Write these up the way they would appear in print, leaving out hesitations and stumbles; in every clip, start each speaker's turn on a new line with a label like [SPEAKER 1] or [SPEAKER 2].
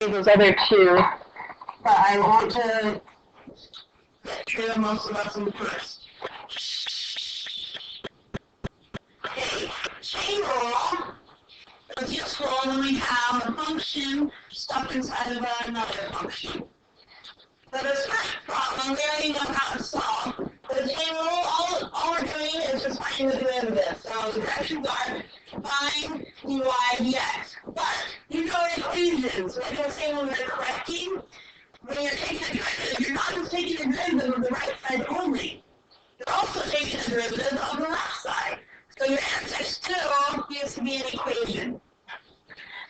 [SPEAKER 1] those other two, but I want to get through most of them first. Okay, chain rule is useful when we have a function stuck inside of another function. But this first problem, we already know how to solve. For the chain rule, all we're doing is just finding the derivative. So the directions are find dy dx. But these are equations. So like I was saying when we're correcting, when you're taking a derivative, you're not just taking a derivative of the right side only. You're also taking a derivative of the left side. So your answer still needs to be an equation.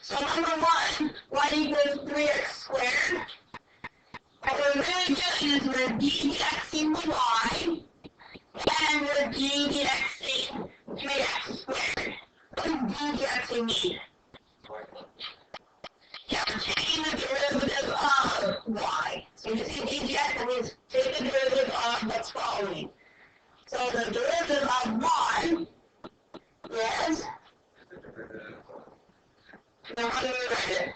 [SPEAKER 1] So number one, y equals 3x squared. What we're really doing is we're dxing the y, and we're ddxing 3x squared. What does ddxing mean? Yeah, we're taking the derivative of y. So you see ddx, that means take the derivative of what's following. So the derivative of y is, now how do we write it?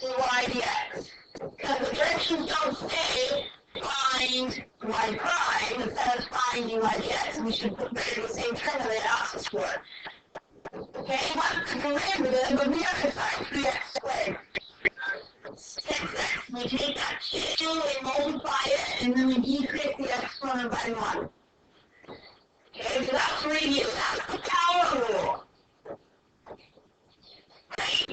[SPEAKER 1] dy dx. Because the directions don't say find y prime, it says find dy dx. We should put the same term that it asks us for. Okay, what's the derivative of the other side? 3x squared. 6x. We take that 2, we multiply it, and then we decrease the exponent by 1. Okay, so that's review. That's the power rule. Right?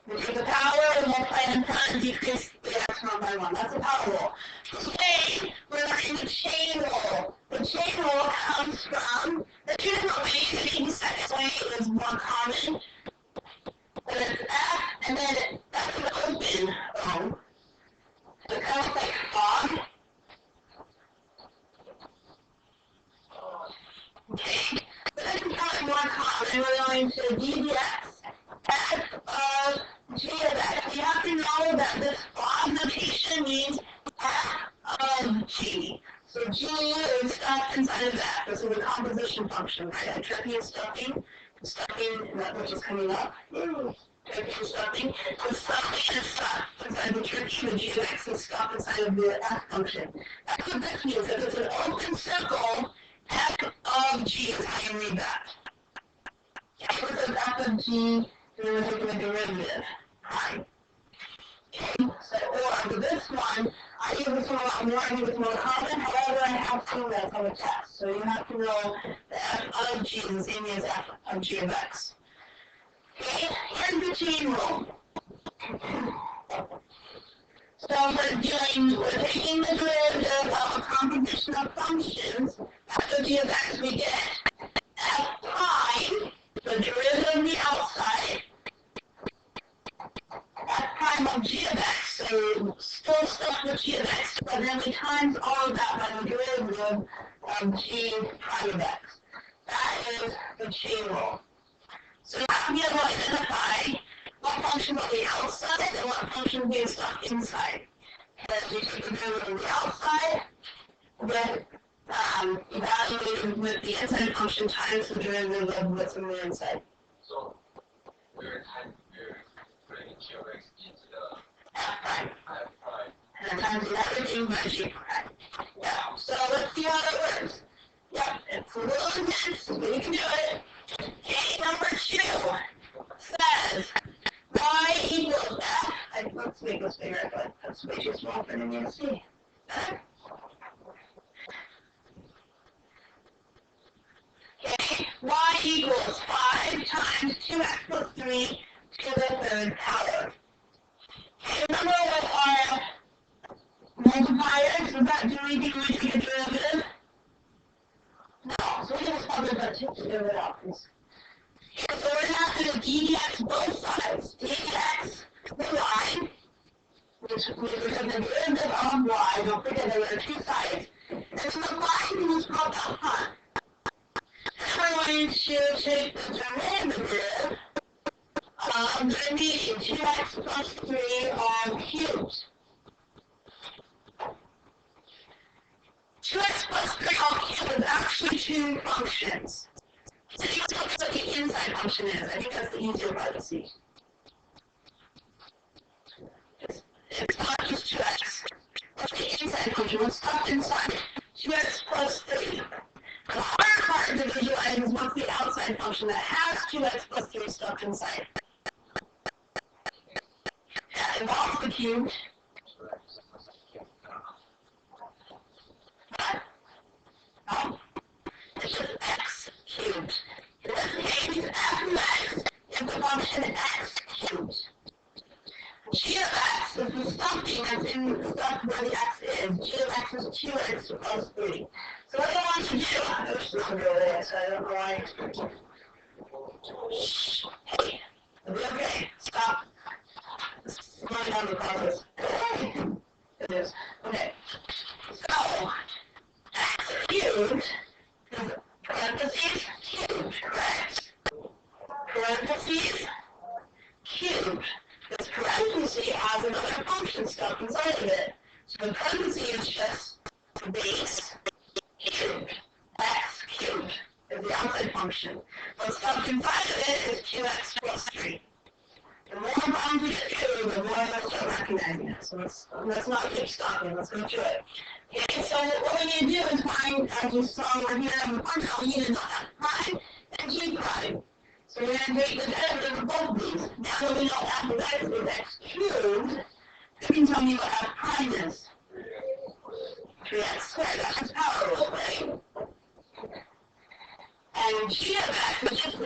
[SPEAKER 1] We take the power and multiply it in front and decrease the exponent by 1. That's the power rule. Today, we're learning the chain rule. The chain rule comes from the two different ways. I think the second way is more common. But it's F, and then that's an open O. So it comes like fog. Okay. But this is probably more common. We're going to ddx f of g of x. You have to know that this fog notation means f of g. So g is stuff inside of f. This is a composition function, right? Entropy is stuffing, that which is coming up. Entropy is stuffing. The stuffing is stuff inside the entropy. The g of x is stuff inside of the f function. That's what this means. If it's an open circle, f of g is how you read that. If it says f of g, then we're taking a derivative. Right? Okay, so, or for this one, I use this one a lot more, I think it's more common, however, I have seen this on the test. So you have to know that f of g is the same as f of g of x. Okay, here's the chain rule. So we're taking the derivative of a composition of functions. F of g of x, we get f prime, the derivative of the outside, f prime of g of x, so still stuck with g of x, but then we times all of that by the derivative of g prime of x. That is the chain rule. So now we have to identify what function will be outside and what function will be stuck inside. And we take the derivative of the outside with evaluated with the inside function times the derivative of what's in the inside.
[SPEAKER 2] So we're putting g of x into the
[SPEAKER 1] F prime.
[SPEAKER 2] f prime.
[SPEAKER 1] And then times everything by g prime. Yeah. So let's see how that works. Yep, it's a little intense, but you can do it. Okay, number 2 says y equals f. Let's make this bigger, but that's way too small for me to see. Okay, y equals 5 times 2x plus 3 to the third power. Okay, remember with our multipliers, does that do anything when we take a derivative? No, so we just have to figure it out. Okay, so we're not going to ddx both sides. ddx the y, which is the derivative of y. Don't forget there are two sides. And so the y is called the front. We're going to take the derivative of the remaining 2x plus 3 all cubed. 2x plus 3 all cubed is actually two functions. So you tell me what the inside function is. I think that's the easier part to see. It's not just 2x. What's the inside function? What's stuffed inside? 2x plus 3. The hard part to visualize is what's the outside function that has 2x plus 3 stuffed inside. That involves the cube. What? No. It's just x cubed. In this case, f of x is the function x cubed. G of x is the something that's in the stuff where the x is. G of x is 2x plus 3. So what I want to do, oops, this will go there, so I don't know why. Shh. Hey, it'll be okay. Stop. Slowing down the process. It is. Okay. So, x cubed is parentheses cubed, correct? Parentheses cubed. This parenthesis has another function stuck inside of it. So the parenthesis is just the base cubed. X cubed is the outside function. What's stuck inside of it is 2x plus 3. The more problems we get through, the more they'll start recognizing it. So let's not keep stopping. Let's go through it. Okay, so what we need to do is find, as we saw over here in the formula, we need to know f prime and g prime. So we're going to take the derivative of both of these. Now that we know f of x is x cubed, you can tell me what f prime is. 3x squared. That's just power rule, right? And g of x is just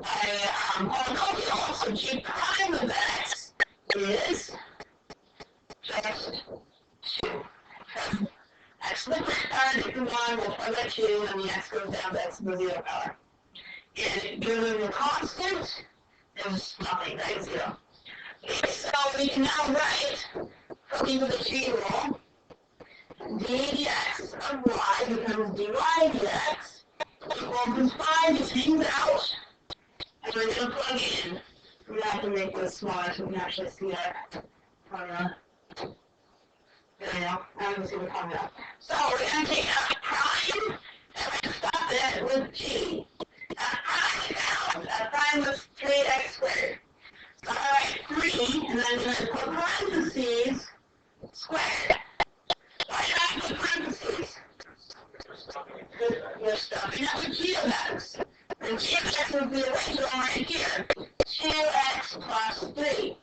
[SPEAKER 1] polynomial, so g prime of x is just 2. X with the power equals 1, we'll plug that 2, and the x goes down to x to the 0 power. And given the constant, there's nothing, right? 0. Okay, so we can now write, according to the chain rule, d dx of y becomes dy dx equals this 5 just hangs out, and we're going to plug in. We have to make this smaller so we can actually see that formula. There we go. Now we can see the formula. So we're going to take f prime and we're going to stop it with g. F prime down. F prime was 3x squared. So I'm going to write 3 and then I'm going to put parentheses squared. Why do I put parentheses? We're stuffing up with g of x. And g of x is the original right here. 2x plus 3.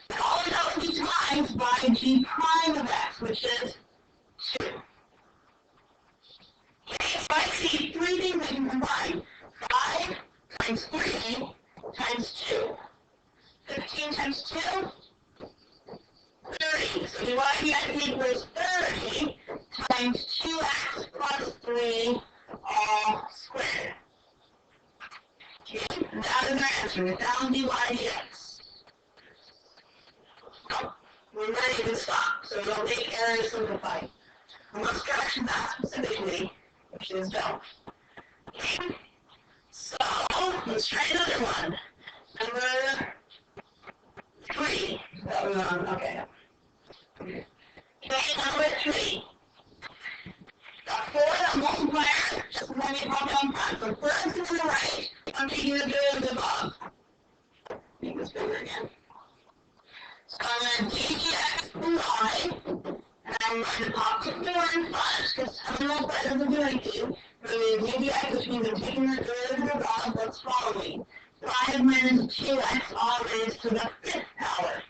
[SPEAKER 1] And all of that will be times by g prime of x, which is 2. Okay, so I see 3 things I can combine. 5 times 3 times 2. 15 times 2? 30. So dividing x equals 30 times 2x plus 3 all squared. Okay, and that is our answer. We found dy dx. Oh, we're ready to stop, so don't take error to simplify. Unless directions asked specifically, which is don't. Okay, so let's try another one. Number 3. That was on, okay. Okay, number 3. Got 4 that multiplier, just let me pop down front. So first to the right, I'm taking the derivative of. Make this bigger again. So I'm going to dx y, and I'm going to pop to 4 and 5, because I don't know what that doesn't do anything. I'm going to dx, which means I'm taking the derivative of what's following. 5 minus 2x all raised to the 5th power.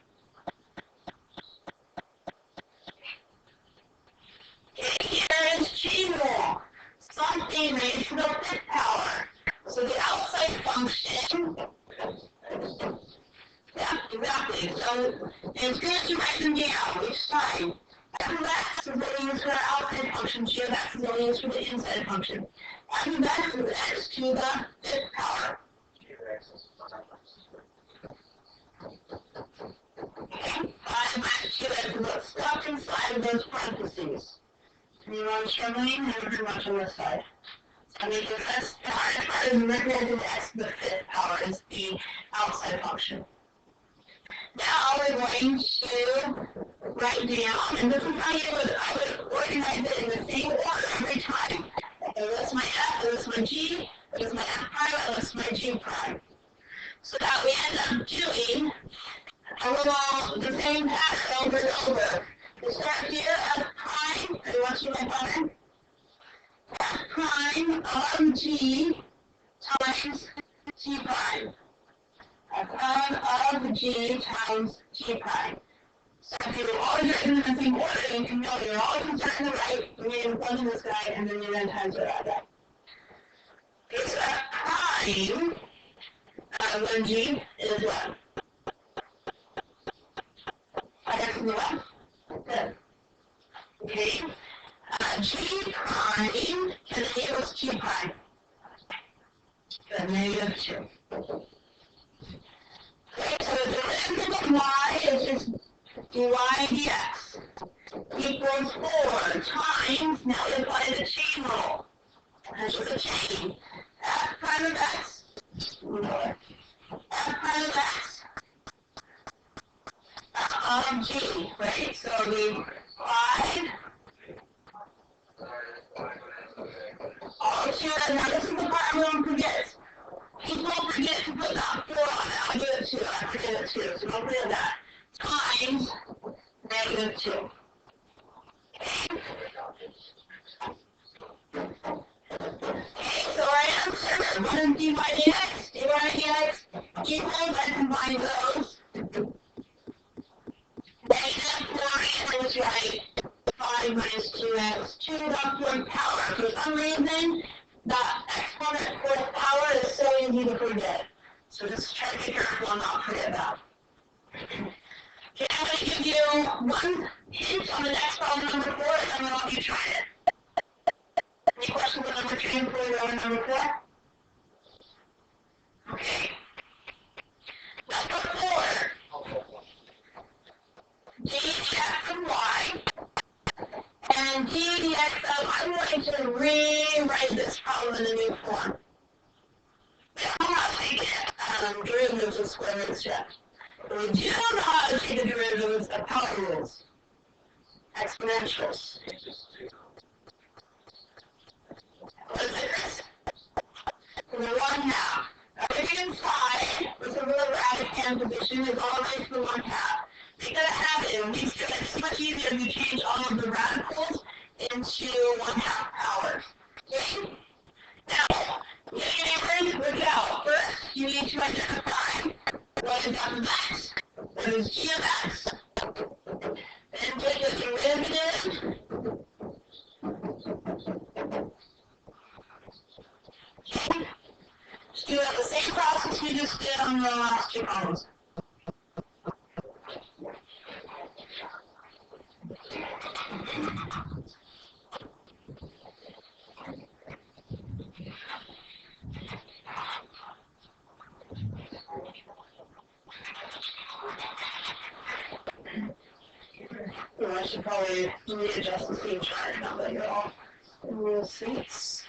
[SPEAKER 1] Okay, here is chain rule. Something raised to the 5th power. So the outside function, yeah, exactly. So it's going to write them down each time. F of x is what we use for our outside function. G of x is what we use for the inside function. F of x is x to the 5th power. Okay, 5 minus 2x is what's stuck inside of those parentheses. Anyone struggling? I haven't heard much on this side. So we can s power is represented x to the 5th power is the outside function. Now we're going to write down, and this is how I would organize it in the same order every time. Okay, that's my f, that's my g, that's my f prime, that's my g prime. So that we end up doing a little, the same pattern over and over. We start here as prime, and we want to my pattern. F prime of G times G prime. F prime of G times G prime. So if you always written in the same order, you can know you're always inserting the right, and then plug in this guy, and then you then times the right guy. It's F prime of G is what? X in the left. Good. Okay. G prime can equals G prime. Good. Negative 2. Okay, so the derivative of y is just dy dx equals 4 times, now we apply the chain rule. That's just a chain. F prime of x. F prime of x of g, right? So we applied all the two, and now this is the part everyone forgets. People forget to put that 4 on it. I'll do it too. I forget it too. So don't forget that. Times negative 2. Okay, so our answer, what is dy dx? Dy dx equals, I combine those. Negative 4 is right. 5 minus 2x. 2 to the fourth power. For some reason, that exponent fourth power is so easy to forget. So just try to be careful and not forget that. Okay, I'm going to give you one hint on the next problem, number 4, and then I'm going to let you try it. Any questions on number 3 and 4 or number 4? Okay. Number 4. D dx of y and d dx of, I'm going to rewrite this problem in a new form. I'm not taking derivatives of square roots yet. But we do know how to take the derivatives of power rules. Exponentials. What is this? So the 1/2. Everything inside with a ruler at a hand position is all raised to the 1/2. Make that happen. It's much easier if you change all of the radicals into 1/2 powers. Okay? Now, your neighbors, work it out. First, you need to identify what is f of x, what is g of x, then take the derivative. Okay? Just do the same process we just did on the last 2 problems. I should probably readjust the screen chart now that you're all in real seats.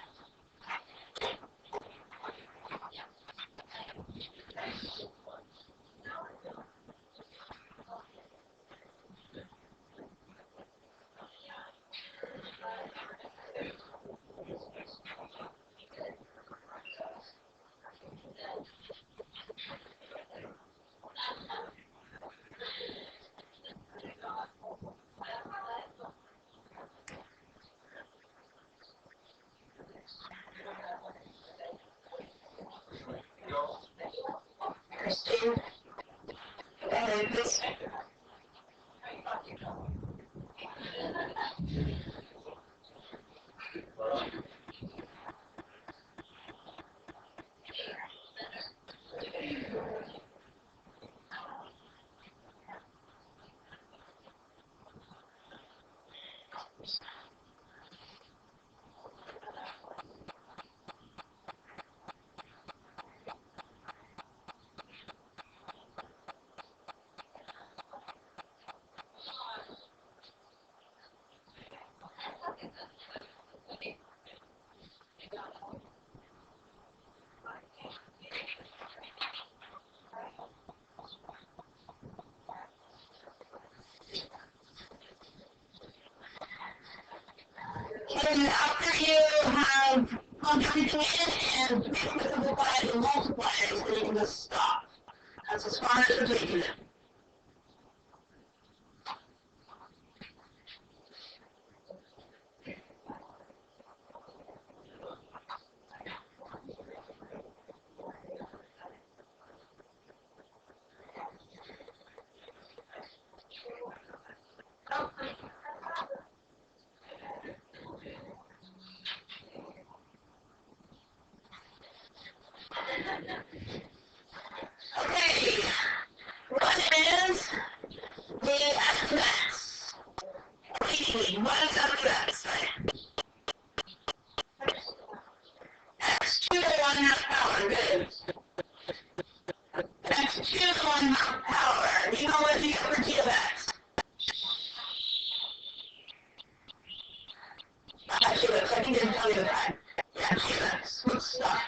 [SPEAKER 1] Christine, this. And after you have plugged everything in and simplified and multiplied it, then you can just stop. That's as far as you're taking it. 1/2 power. You know what you get for g of x? Actually, I think I didn't tell you the time. Yeah, g of x. Good stuff.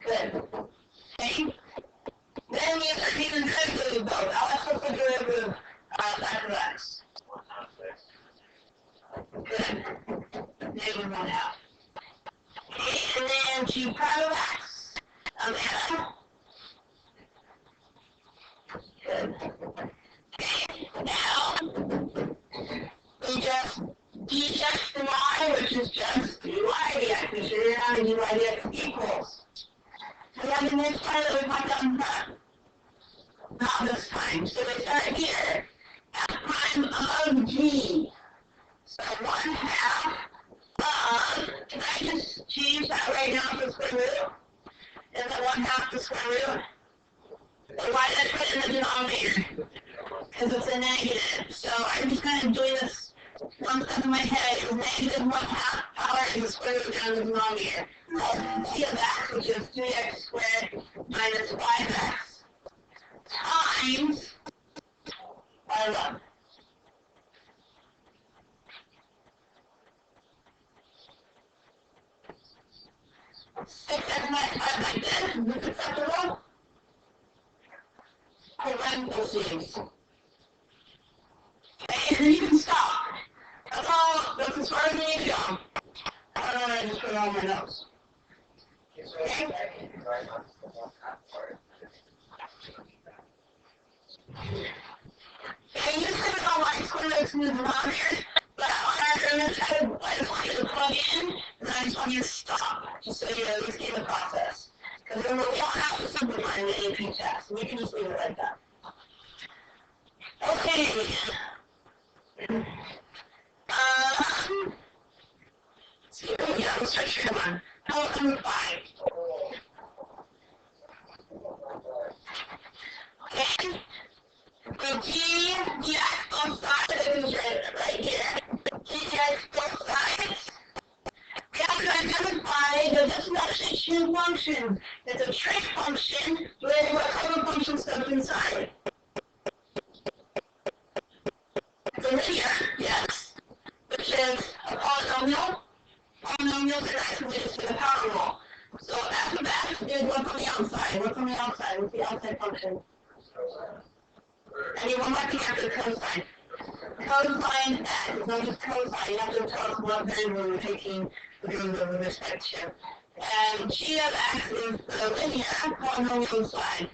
[SPEAKER 1] Good. Okay. Then we start taking the derivative of both. I'll ask what's the derivative of f of x. Good. -1/2. Okay, and then g prime of x. F. Good. Okay, now we just dx dy, which is just dy dx, which is how dy dx equals. So we have the next part that we popped up in front. Not this time. So we start here. F prime of g. So 1/2 of, can I just change that right now to square root? And then 1/2 to square root? Why did I put it in the denominator? Because it's a negative. So I'm just kind of doing this one step in my head. It's -1/2 power to the square root down the denominator. G of x, which is 3x squared minus 5x times y1. 6x minus 5 like this. Is this acceptable? Parentheses. Okay, and then you can stop. That's all. That's as far as we need to go. I don't want to just put it on my notes. Okay? And you just put it on like square roots in the denominator, but on our limits, I just want you to plug in, and I just want you to stop, just so you at least get the process. Because remember, we don't have to simplify in the AP test. We can just leave it like that. Okay. So yeah, let's start here. Come on. How number 5? Okay. So G, dx both sides is right here. G dx both sides. We have to identify that this is actually two functions. It's a trig function with what other function stuff inside. It's a linear, yes, which is a polynomial. Polynomials are actually just with a power rule. So f of x is what's on the outside. What's on the outside? What's the outside function? Anyone looking at the cosine? Cosine x is not just cosine. You have to tell us what variable we're taking the derivative with respect to. And g of x is the linear polynomial side.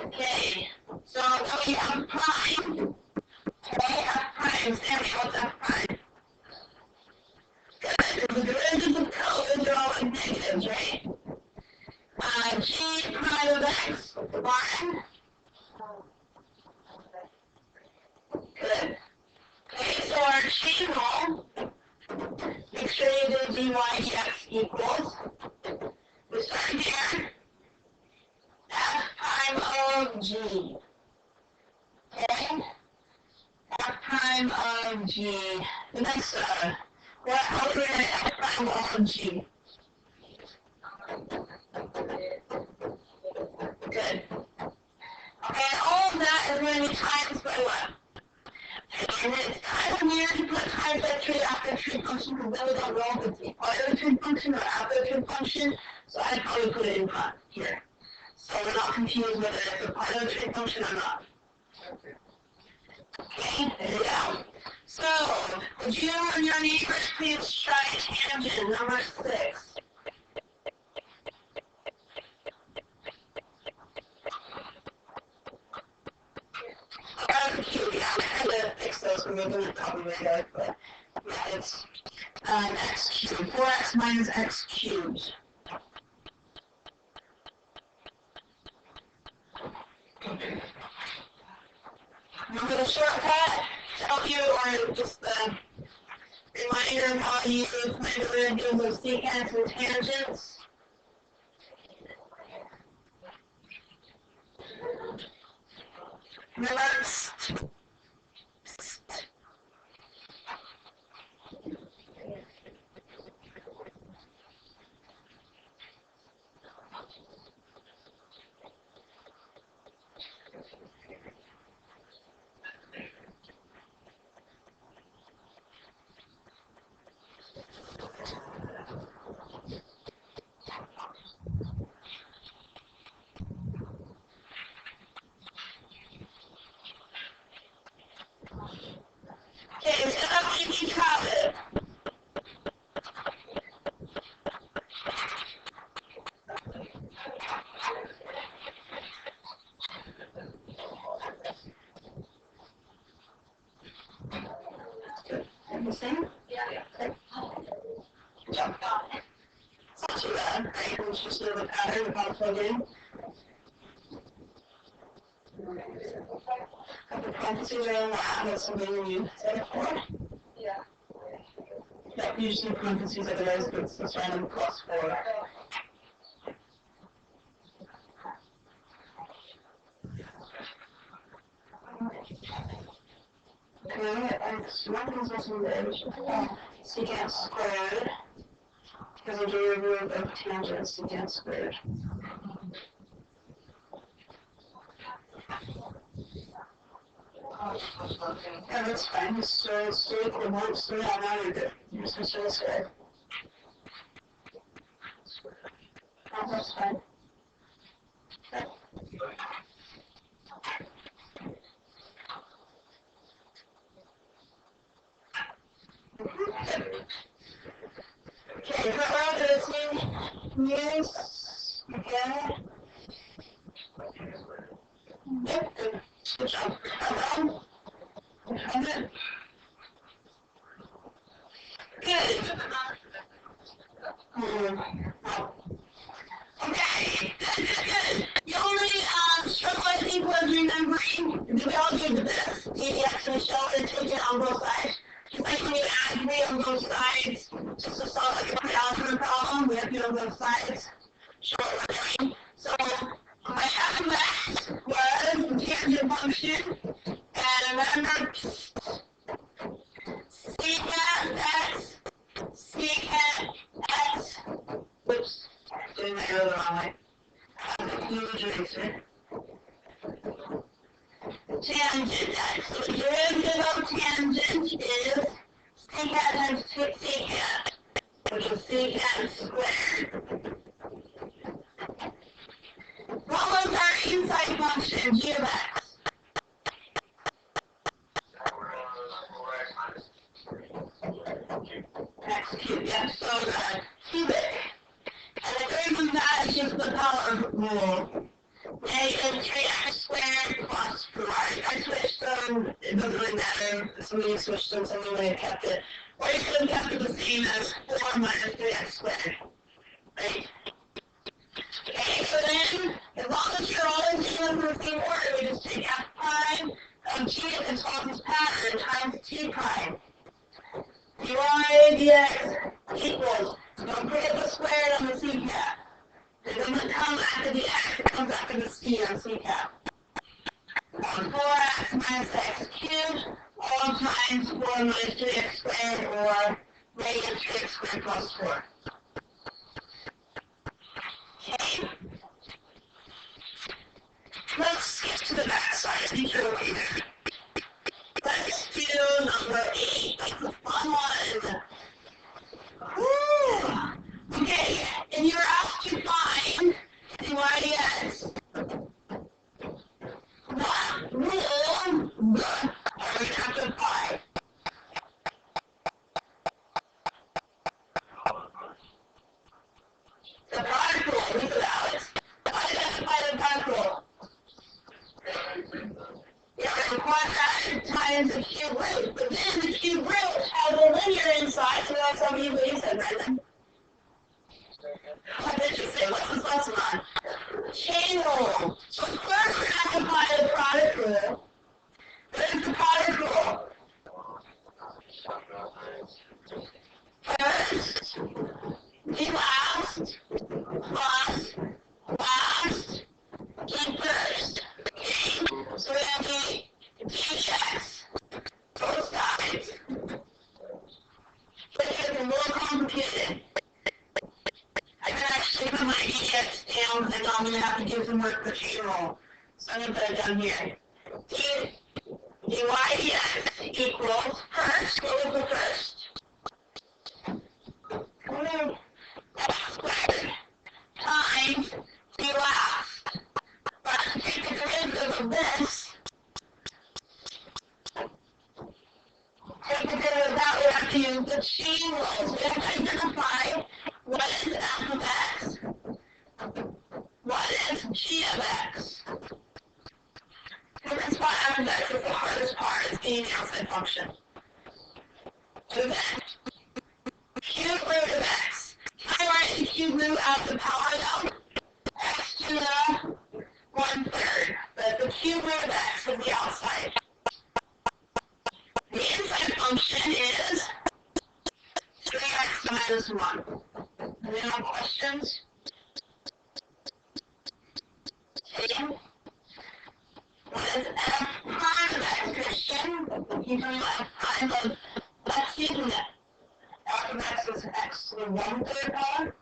[SPEAKER 1] Okay, so we have prime. Okay, f prime. Sammy, what's f prime? Good. The derivatives of cos are all in negatives, right? G prime of x, 1. Good. Okay, so our chain rule, make sure you do dy dx equals. We start here, f prime of g. Okay? F prime of g. The next, how are we going to f prime of g? Good. Okay, all of that is going to be times by what? And it's kind of weird to put times that trig after trig function because then we don't know if it's part of the trig function or after the trig function. So I'd probably put it in front here. So we're not confused whether it's a part of the trig function or not. Okay, there you go. So, would you and your neighbors please try tangent number 6? Yeah, I had to fix those when moving the top of my head, but yeah, it's x cubed. 4x minus x cubed. Remember the shortcut to help you, or just the reminder of how to use those derivatives of secants and tangents? Remember? same?
[SPEAKER 3] Yeah.
[SPEAKER 1] Okay. Good job. It's not too bad, right? It's just a pattern of how to plug in. Couple parentheses around that, that's something you set it for.
[SPEAKER 3] Yeah.
[SPEAKER 1] Yeah, you just need parentheses otherwise, but it's random plus 4. Okay, x1 is also the secant squared, because the derivative of tangent is secant squared. Yeah, that's fine. Just stay equivalent, stay on that, you're good. You're just going to stay. Oh, that's fine. Okay. Okay, so we're going to see yes, okay. Yep, good. Good job. Good. Good. Okay. The only struggle I think was remembering the value of this. You actually show and take it on both sides. Just like when you add 3 on both sides, just to solve like a algebra problem, we have to do on both sides. Show what we're doing. So my f(x) was the tangent function, and remember secant x, secant x, whoops, doing my arrow the wrong way. Tangent x. So the derivative of tangent is secant times secant, which is secant squared. What was our inside function, g of x? X cubed, yeah, so cubic. And the version of that is just the power rule. A is 3x squared plus 4. I switched them, it doesn't really matter. Somebody switched them, somebody may have kept it. Or you could have kept it the same as 4 minus 3x squared. Right? Okay, so then, as long as you're always doing the same order, we just take f prime of g and solve this pattern times t prime. dy dx equals, don't forget the squared on the c-cap. It doesn't come after the x, it comes after the c on c-cap. 4x minus x cubed, all times 4 minus 3x squared, or negative 3x squared plus 4. Okay. Let's skip to the back side. I think you're okay there. Let's do number 8, like the fun one. Woo! Okay, and you're asked to find DYDX. What rule are we going to have to apply? The product rule, look at Alex. Why did I apply the product rule? Yeah, it requires that times the cube root, but then the cube root has a linear inside, so that's how you said, Brendan. What did you say? What's this lesson on? Chain rule. So first we're going to apply the product rule. What is the product rule? First, the last, plus, last, and first. Okay? So we're going to do dx, both sides. But it's getting more complicated. I can actually put my dx down, and I'm going to have to do some work with chain rule. So I'm going to put it down here. dy dx equals first, what was the first? X squared times the last. Let's take the derivative of this. Take the derivative of that, we have to use the chain rule. So we have to identify what is f of x, what is g of x. And this part f of x is the hardest part, is being the outside function. So if cube root of x is the outside. The inside function is 3x minus 1. Any more questions? Okay. What is f prime of x, Christian? You can f prime of, let's see, f of x is x to the 1/3 power.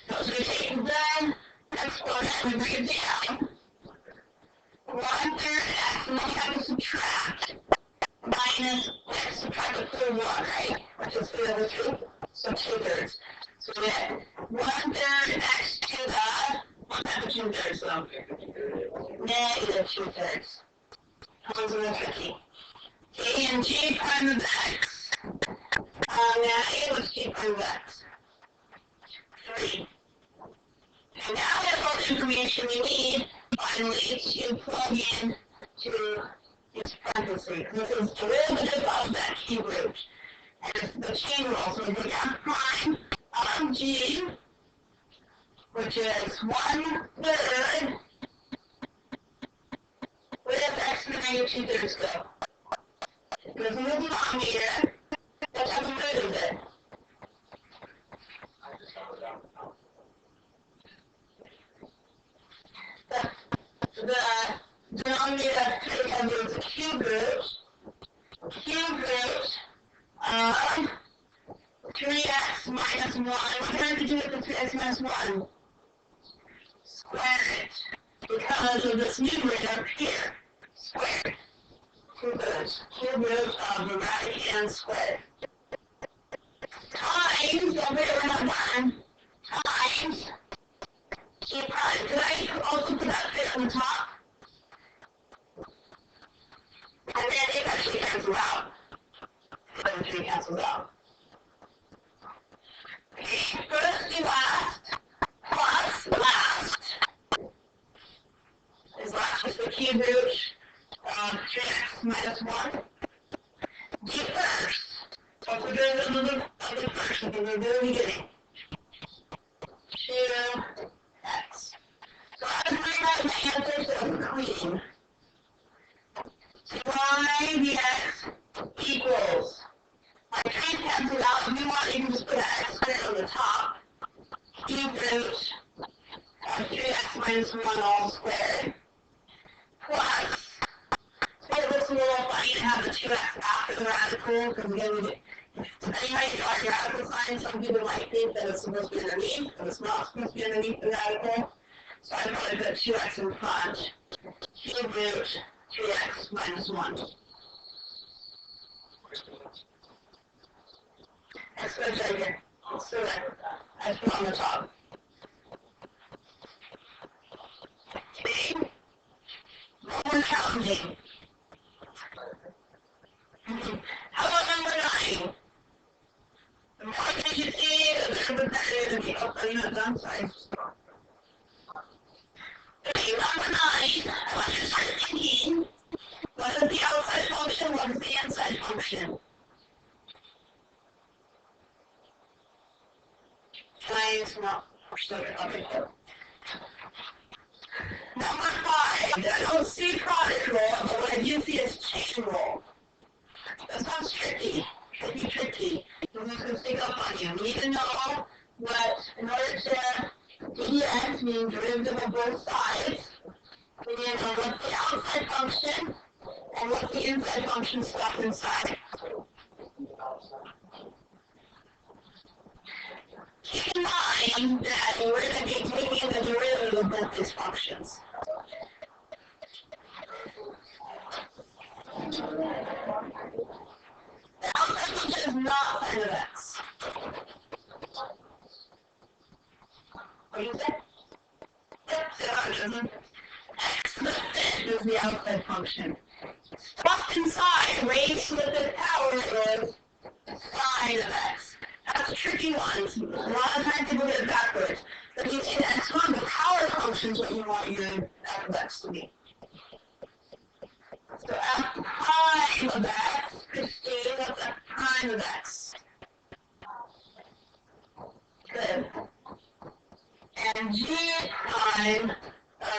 [SPEAKER 1] So we take the exponent and we bring it down. 1/3 x, and then we have to subtract minus x subtract the third one, right? Which is the other 2. So 2/3. So we get 1/3 x to the, what's that for 2/3 though? Negative 2/3. How's it tricky? Okay, and g prime of x. Now a was g prime of x. 3. And now we have all the information we need, finally, to plug in to this parenthesis. This is derivative of that cube root. And it's the chain rule. So we take f prime of g, which is 1/3 where does x to the negative 2/3 go? It goes in the denominator. Let's have a root of it. The denominator is the cube root. Cube root of 3x minus 1. What do I have to do with the 3x minus 1? Square it. Because of this numerator up here. Squared. 2/3. Cube root of the right hand squared. Times, don't forget we're not done. Times g prime. Could I also put that bit on the top? And then it actually cancels out. It actually cancels out. Okay, first to last, plus last. Is last is the cube root of 3x minus 1. The first. So we're doing the first, because we're very beginning. 2x. So I'm going to write my answers as clean. So y dx equals. My train cancels out. If you want, you can just put an exponent on the top. Cube root of 3x minus 1 all squared. Plus. So it looks a little funny to have the 2x after the radical, because again, depending how you draw your radical sign, some people might think that it's supposed to be underneath, but it's not supposed to be underneath the radical. So I'm going to put 2x in front. Cube root 3x minus 1. Exponent right here. So I put on the top. Okay. One more challenging. How about number 9? The more things you see, the better it is. Oh, are you not done? Sorry. Okay, number 9. I want you to start thinking. What is the outside function? What is the inside function? Can I use no? Okay. Number 5. I don't see product rule, but what I do see is chain rule. That sounds tricky. Tricky. Someone's going to stick up on you. You need to know what, in order to dx means derivative of both sides, we need to know what's the outside function and what's the inside function stuff inside. Keep in mind that we're going to be taking the derivative of both these functions. The outside function is not sin of x. What do you say? Yep, so x to the 5th is the outside function. Stuff inside, raised to the 5th power is sine of x. That's a tricky one. A lot of times people get it backwards. But you see that x1, the power function is what you want your f of x to be. So f prime of x, Christine, what's f prime of x? Good. And g prime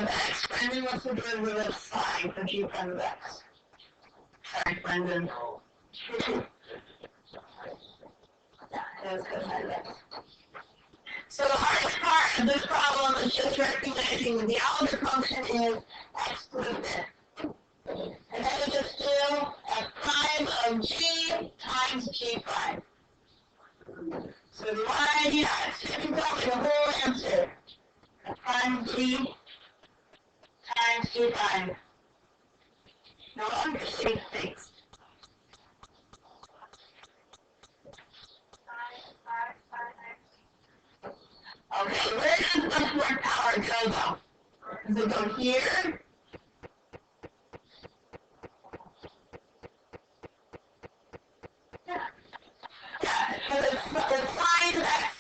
[SPEAKER 1] of x. Brendan, what's the derivative of sine for g prime of x? Sorry, Brendan. Yeah, it was cosine of x. So the hardest part of this problem is just recognizing the algebra function is x to the fifth. And then we just do f prime of g times g prime. So the y dx, if you tell me the whole answer, f prime of g times g prime. No longer see things. Okay, where does the fourth power go though? Does it go here? Yeah, so the sine of x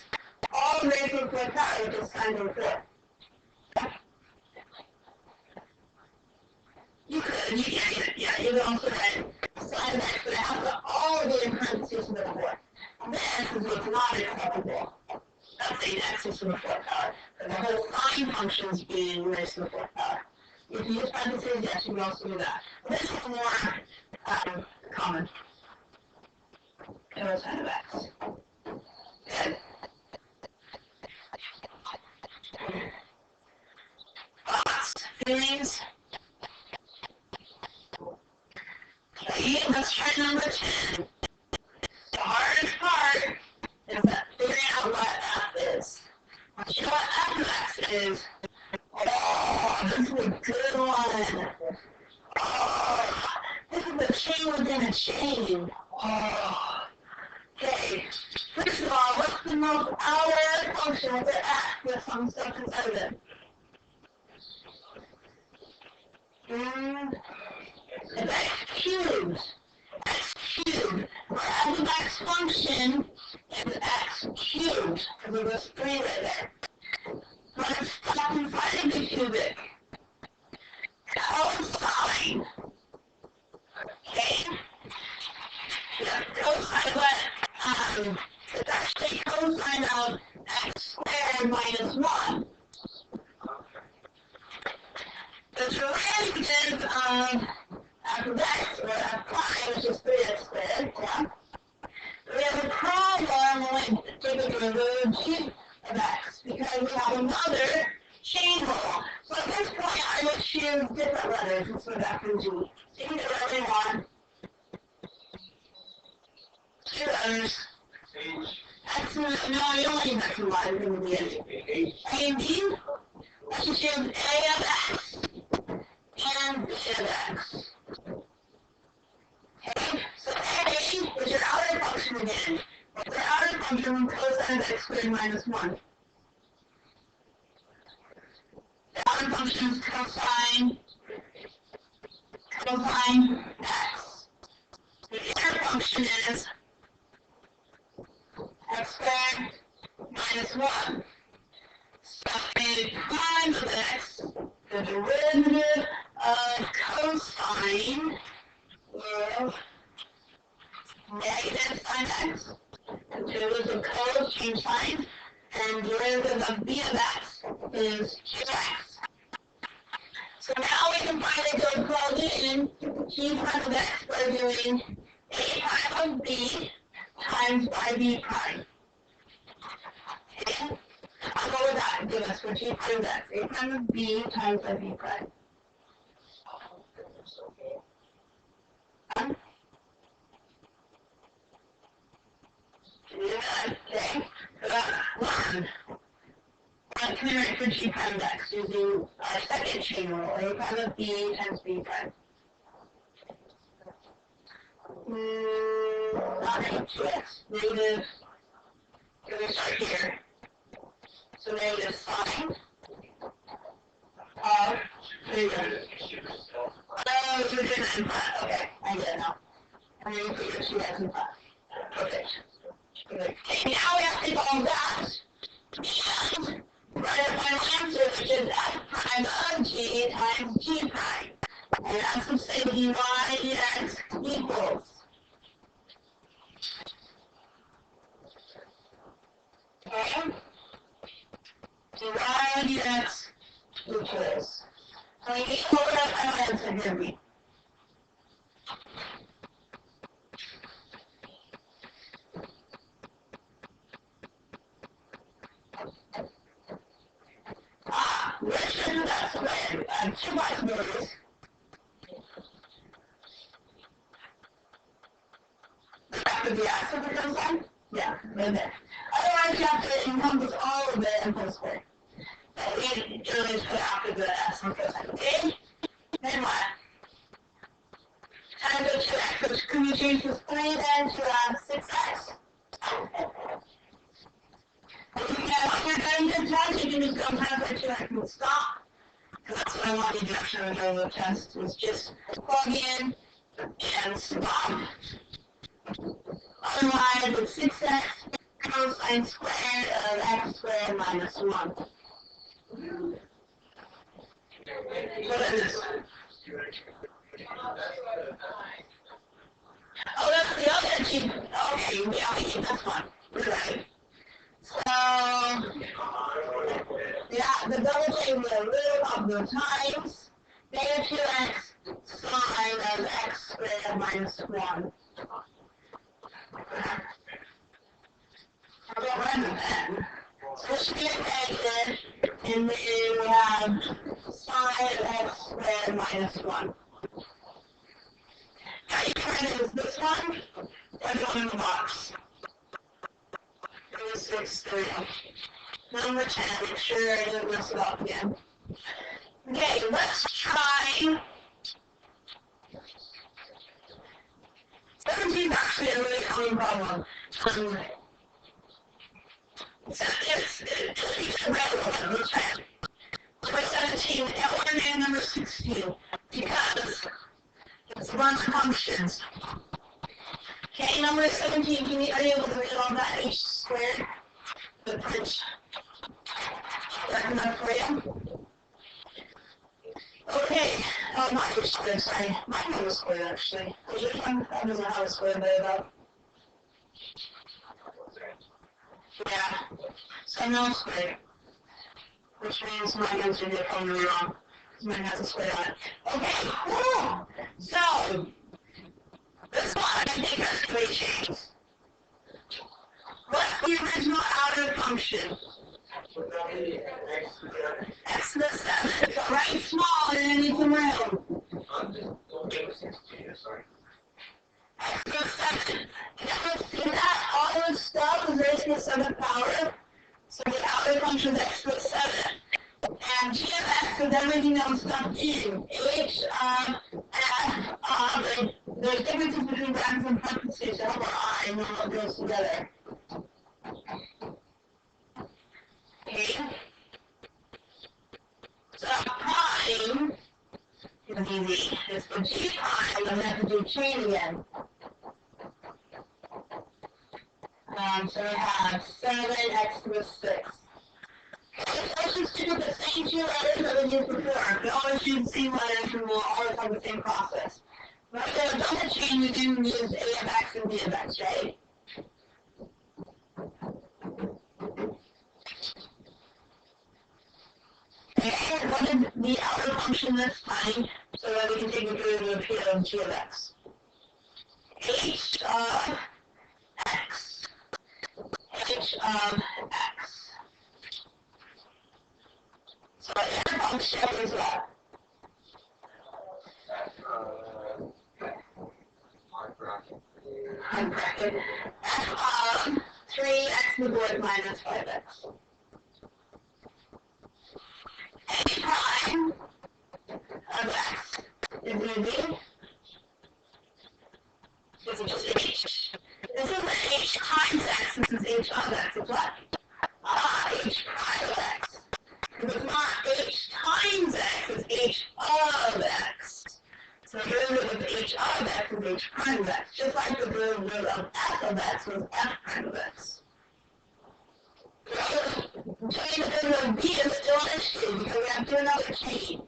[SPEAKER 1] all raised to the fourth power, which is sine of 4. You could, yeah, you could also write sine of x, but it has to all be in parentheses to the fourth. This is what's not acceptable. That's 8x to the fourth power. But the whole sine function is being raised to the fourth power. If you use parentheses, yes, you can also do that. But this is more common. Cosine of x. Good. Thoughts? Feelings? Okay, let's try number 10. The hardest part is that figuring out what f is. Once you know what f of x is, oh, this is a good one. Oh, this is a chain within a chain. Oh. Okay, first of all, what's the most outer function with the f with some stuff inside of it? It's x cubed. X cubed. Whereas the x function is x cubed, because there's a 3 right there. But it's stuck inside of the cubic. Cosine. Okay? Yeah, cosine, but it's actually cosine of x squared minus 1. The derivative of f of x, or f prime, which is 3x squared, yeah? We have a problem when we take the derivative of g of x, because we have another chain rule. So at this point, I would choose different letters instead of f and g. So you can do whatever you want. 2 letters. X and, no, you don't need x and y in the beginning. A and b, let's just choose a of x and b of x. Okay, so a is your outer function again. The outer function cosine of x squared minus 1. The outer function is cosine x. The inner function is x squared minus 1. So a prime of x, the derivative of cosine of negative sine x. And derivative of cos, change sign. And derivative of b of x is 2x. So now we can finally go plug in g prime of x by doing a prime of b times yb prime. Okay? I'll go with that and give us for g prime of x. A prime of b times yb prime. Okay. So that's 1. What can we write for g prime of x using our second chain rule, a prime of b times b prime? Not 2x. Negative, we're going to start here. So negative sine of, oh, so we're doing it in flat. Okay, I get it now. I'm going to put your 2x in flat. Perfect. Okay, now we have to take all that and write a final answer, which is f prime of g times g prime. And that's what say dy dx equals. Okay? Dy dx equals. I mean, what would I answer here be? Let's do that squared. I have two possibilities. That could be x over the side? Yeah, right there. Otherwise, you have to encompass all of it and put a square. But we generally put after the s on the side. Okay? Then what? Time to go to x, which can we change this 3 then to 6x? If you're going to test, you can just go past that 2x and stop. Because that's what I want you to actually do the test, is just plug in and stop. Otherwise, it's 6x cosine squared of x squared minus 1. What is this? Oh, that's the other cheap. Okay, yeah, that's one. Right. So, yeah, the double chain with a root of the times negative 2x sine of x squared minus 1. How about random then? So this should be negative, and then we have sine of x squared minus 1. Now you can use this one, and go in the box. 6, 3. Number 10, make sure I didn't mess it up again. Okay, let's try 17 is actually a really common problem. It's irrelevant. Let's try it. Try 17, and number 16, because it's a bunch of functions. Okay, number 17, are you able to read all that h squared? The print. That's enough for you? Okay, oh, not h squared, sorry. Mine was a square, actually. Which one? That doesn't have a square there, though. Yeah, so no square. Which means my answer is probably wrong. Mine has a square on it. Okay, woo! So, this one, I think that's three chains. What's the original outer function? X to the 7. It's right small and then it's around. X to the 7. Now, see that? All this stuff is raised to the 7th power. So the outer function is x to the 7. And g of x is everything that was stuffed in. H, there's differences between brackets and parentheses over I, and then it goes together. Okay. So prime is easy. It's the g prime, and we have to do chain again. So we have 7x to the 6. Let's just do the same two letters that we did before. We always do the same letters and we'll always have the same process. But if there's double chain, we can use a of x and b of x, right? And what is the outer function this time so that we can take the derivative here of g of x? H of x. H of x. So the inner function is what? Bracket. F of 3x to the fourth minus 5x. A prime of x is going to be, this is just h. This isn't h times x, this is h of x. It's what? H prime of x. It's not h times x, it's h of x. So the derivative of h of x is h prime of x, just like the derivative of f of x was f prime of x. Doing the derivative of b is still an issue because we have to do another chain.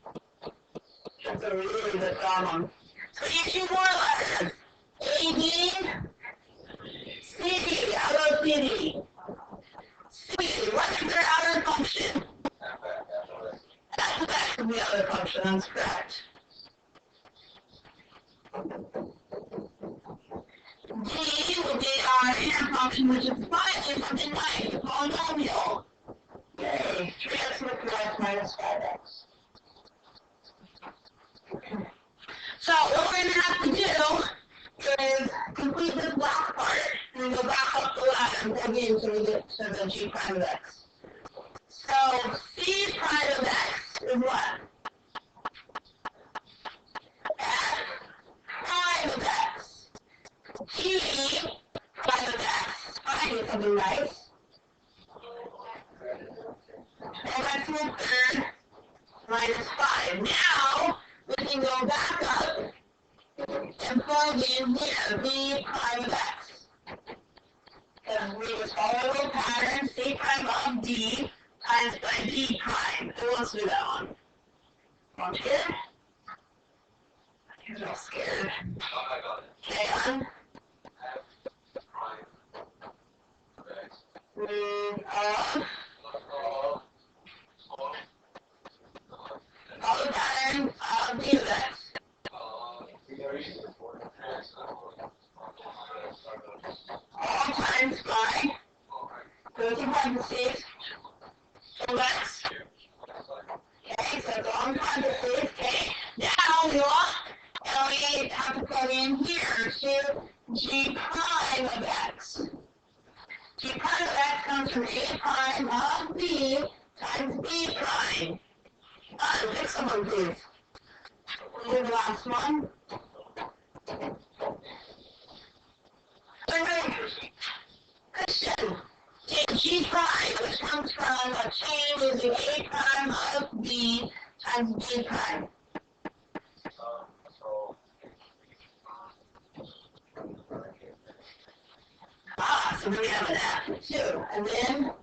[SPEAKER 1] That's a really good problem. So you two more letters. A, B, C, D. How about C, D? C, what is their outer function? F of x. the other functions, correct. D will be our inner function, which is finally something nice, a polynomial. Yay, 3x with 3x minus 5x. So what we're going to have to do is complete this last part, and then go back up the ladder and plug in until we get to the g prime of x. So c prime of x is what? F prime of x. Q prime of x. Finding something nice. And that's the third minus 5. Now, we can go back up and plug in here, v prime of x. Because we just follow the pattern, c prime of d times by d prime. Who wants to do that one? Want to? You're all scared.
[SPEAKER 2] I got it.
[SPEAKER 1] Okay, on.
[SPEAKER 2] F prime of x.
[SPEAKER 1] Follow the pattern of v of x. All times by 13 parentheses. So that's, okay, so it's all in parentheses, okay. Now we lost, and we have to plug in here to g prime of x. G prime of x comes from a prime of b times b prime. Pick someone, please. We'll do the last one. Question. Take g prime, which comes from a change using a prime of b times b prime. So we have an F too. And then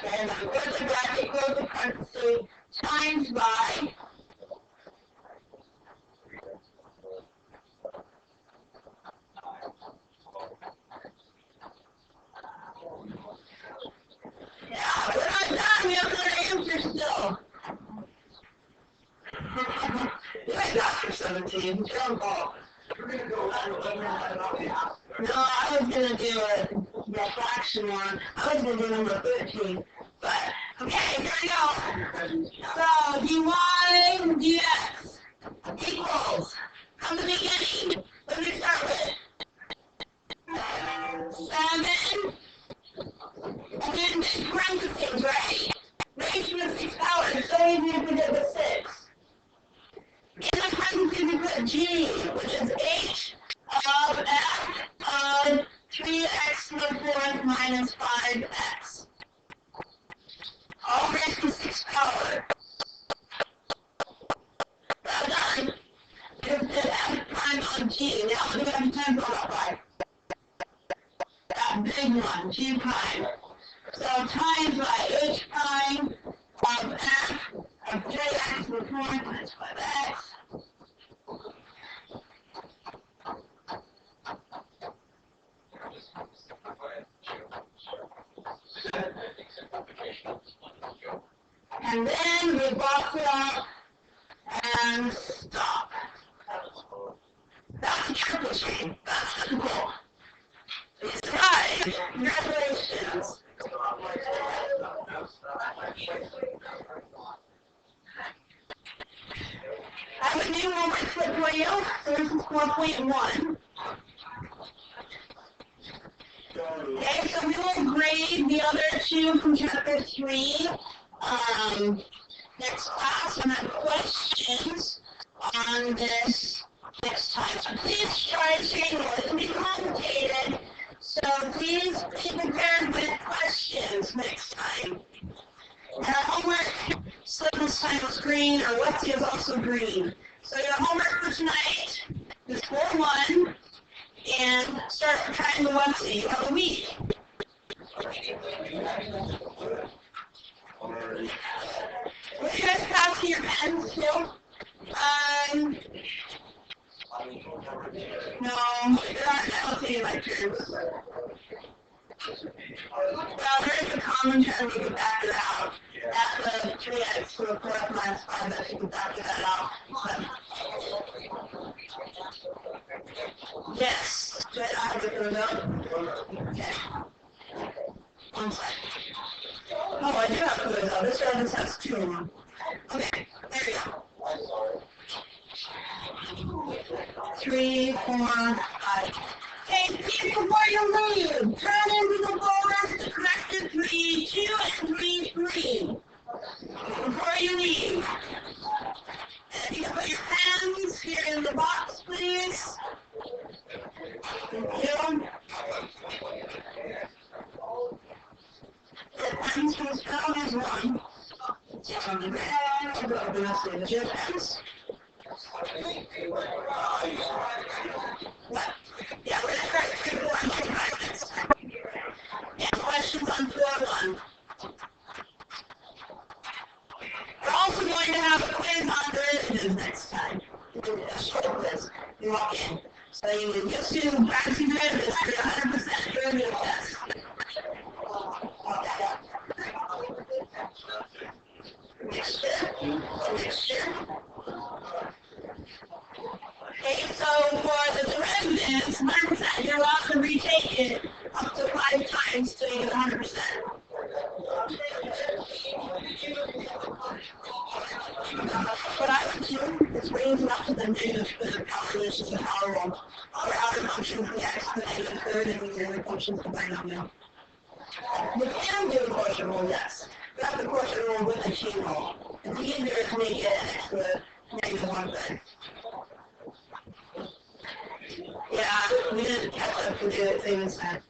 [SPEAKER 1] and close the bracket, close the parenthesis, times by yeah, we're not done. We have another answer still. You guys got for 17. It's your own fault. We're going to go No, I was going to do the fraction one. I was going to do number 13. But, okay, here we go. So, dy dx equals, from the beginning, what did we start with? 7, and then parentheses, right? Raised to the 6th power. It's so easy if we did the 6. In the parentheses, we put g, which is h of f of 3x to the 4th minus 5x. All raised to the 6th power. Well done. Because the f prime on g. Now what do we have to times by? That big one, g prime. So times by h prime of f of 3x to the 4th minus 5x. And then we box it up and stop. That's a triple chain. That's the goal. Right. Congratulations. I have a new homework slip for you. So this is 4.1. Okay, so we will grade the other two from chapter 3 next class and have questions on this next time. So please try to change it. It's going to be complicated. So please be prepared with questions next time. And our homework slip this time is green, or what's is also green. So your homework for tonight is 4.1. And start trying the website. You have a week. Would you guys pass your pens too? No, you're not. I'll see you my turn. Well, there is a common term you can back it out. That's the 3x to the 4x minus 5x, you can back that out. Yes. Did I have it up? Okay. One second. Oh, I do have to though. This one has 2 in one. Okay, there we go. 3, 4, 5. Okay, Steve, before you leave, turn into the boulders to corrected 3, 2, and 3, 3. Before you leave. And you can put your pens here in the box, please. Thank you. The pens from stone is 1. From the pen to the rest of the pens. What? Yeah, we're going to correct 3, 4, and 5. And questions on 4, 1. We're also going to have a quiz on derivatives next time. A short quiz. You walk in. So you can just do practicing derivatives for 100% derivative test. Mixture. Okay, so for the derivatives, 100%, you're allowed to retake it up to 5 times to get 100%. What I would do is raise it up to the negative for the calculations of power 1, or outer functions the x, the negative third, and the inner functions the binomial. You can do the quotient rule, yes. You have the quotient rule with a chain rule. It's easier to make it an x to the negative 1 third. Yeah, we didn't catch up to do it same as that.